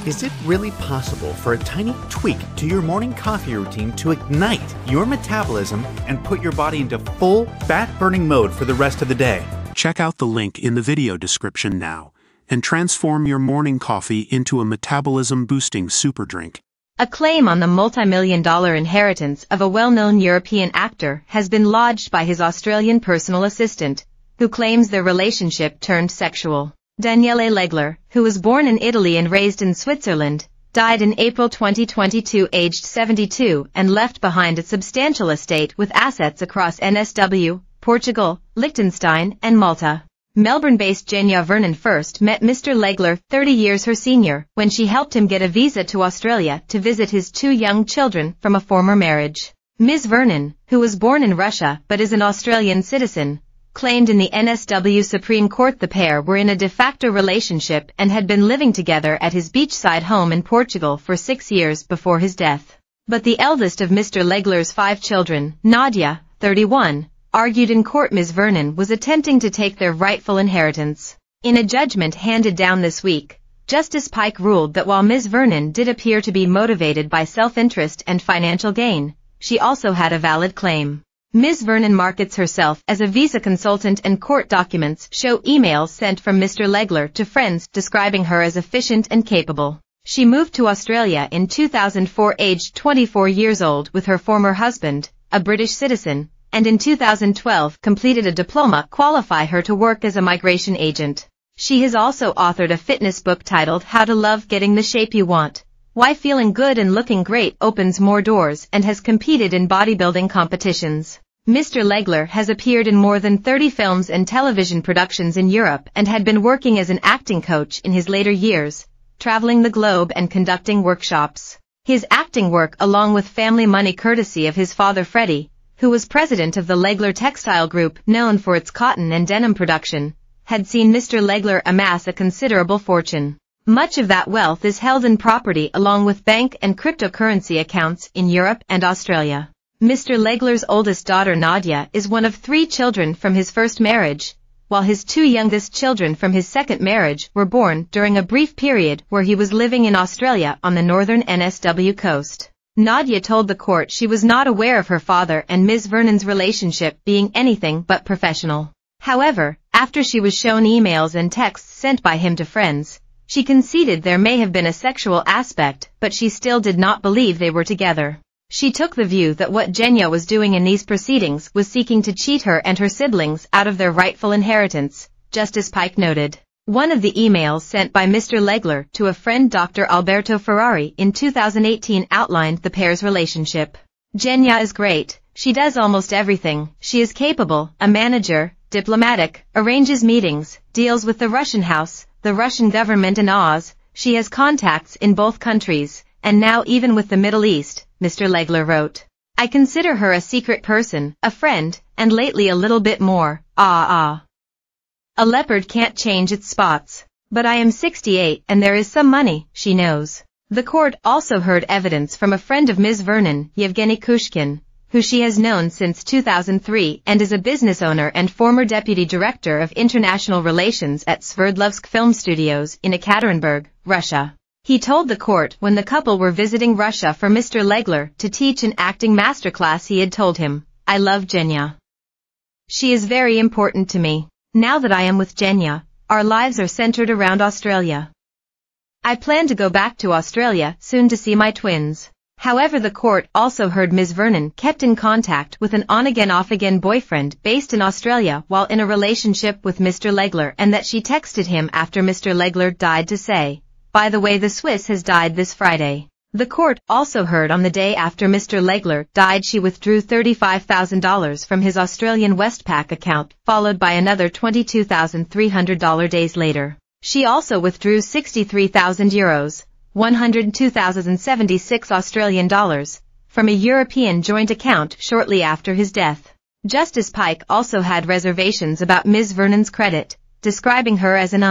Is it really possible for a tiny tweak to your morning coffee routine to ignite your metabolism and put your body into full fat-burning mode for the rest of the day? Check out the link in the video description now and transform your morning coffee into a metabolism-boosting super drink. A claim on the multi-million-dollar inheritance of a well-known European actor has been lodged by his Australian personal assistant, who claims their relationship turned sexual. Daniele Legler, who was born in Italy and raised in Switzerland, died in April 2022 aged 72 and left behind a substantial estate with assets across NSW, Portugal, Liechtenstein, and Malta. Melbourne-based Zhenya Vernon first met Mr. Legler, 30 years her senior, when she helped him get a visa to Australia to visit his 2 young children from a former marriage. Ms. Vernon, who was born in Russia but is an Australian citizen, claimed in the NSW Supreme Court the pair were in a de facto relationship and had been living together at his beachside home in Portugal for 6 years before his death. But the eldest of Mr. Legler's 5 children, Nadia, 31, argued in court Ms. Vernon was attempting to take their rightful inheritance. In a judgment handed down this week, Justice Pike ruled that while Ms. Vernon did appear to be motivated by self-interest and financial gain, she also had a valid claim. Ms. Vernon markets herself as a visa consultant and court documents show emails sent from Mr. Legler to friends describing her as efficient and capable. She moved to Australia in 2004 aged 24 years old with her former husband, a British citizen, and in 2012 completed a diploma qualify her to work as a migration agent. She has also authored a fitness book titled How to Love Getting the Shape You Want, Why Feeling Good and Looking Great Opens More Doors, and has competed in bodybuilding competitions. Mr. Legler has appeared in more than 30 films and television productions in Europe and had been working as an acting coach in his later years, traveling the globe and conducting workshops. His acting work along with family money courtesy of his father Freddie, who was president of the Legler Textile Group known for its cotton and denim production, had seen Mr. Legler amass a considerable fortune. Much of that wealth is held in property along with bank and cryptocurrency accounts in Europe and Australia. Mr. Legler's oldest daughter Nadia is one of 3 children from his first marriage, while his 2 youngest children from his second marriage were born during a brief period where he was living in Australia on the northern NSW coast. Nadia told the court she was not aware of her father and Ms. Vernon's relationship being anything but professional. However, after she was shown emails and texts sent by him to friends, she conceded there may have been a sexual aspect, but she still did not believe they were together. She took the view that what Zhenya was doing in these proceedings was seeking to cheat her and her siblings out of their rightful inheritance, Justice Pike noted. One of the emails sent by Mr. Legler to a friend Dr. Alberto Ferrari in 2018 outlined the pair's relationship. Zhenya is great, she does almost everything, she is capable, a manager, diplomatic, arranges meetings, deals with the Russian House, the Russian government and Oz, she has contacts in both countries, and now even with the Middle East, Mr. Legler wrote. I consider her a secret person, a friend, and lately a little bit more, A leopard can't change its spots. But I am 68 and there is some money, she knows. The court also heard evidence from a friend of Ms. Vernon, Yevgeny Kushkin, who she has known since 2003 and is a business owner and former deputy director of international relations at Sverdlovsk Film Studios in Ekaterinburg, Russia. He told the court when the couple were visiting Russia for Mr. Legler to teach an acting masterclass he had told him, I love Zhenya. She is very important to me. Now that I am with Zhenya, our lives are centered around Australia. I plan to go back to Australia soon to see my twins. However, the court also heard Ms. Vernon kept in contact with an on-again off-again boyfriend based in Australia while in a relationship with Mr. Legler and that she texted him after Mr. Legler died to say, by the way, the Swiss has died this Friday. The court also heard on the day after Mr. Legler died she withdrew $35,000 from his Australian Westpac account, followed by another $22,300 days later. She also withdrew 63,000 euros, 102,076 Australian dollars, from a European joint account shortly after his death. Justice Pike also had reservations about Ms. Vernon's credit, describing her as an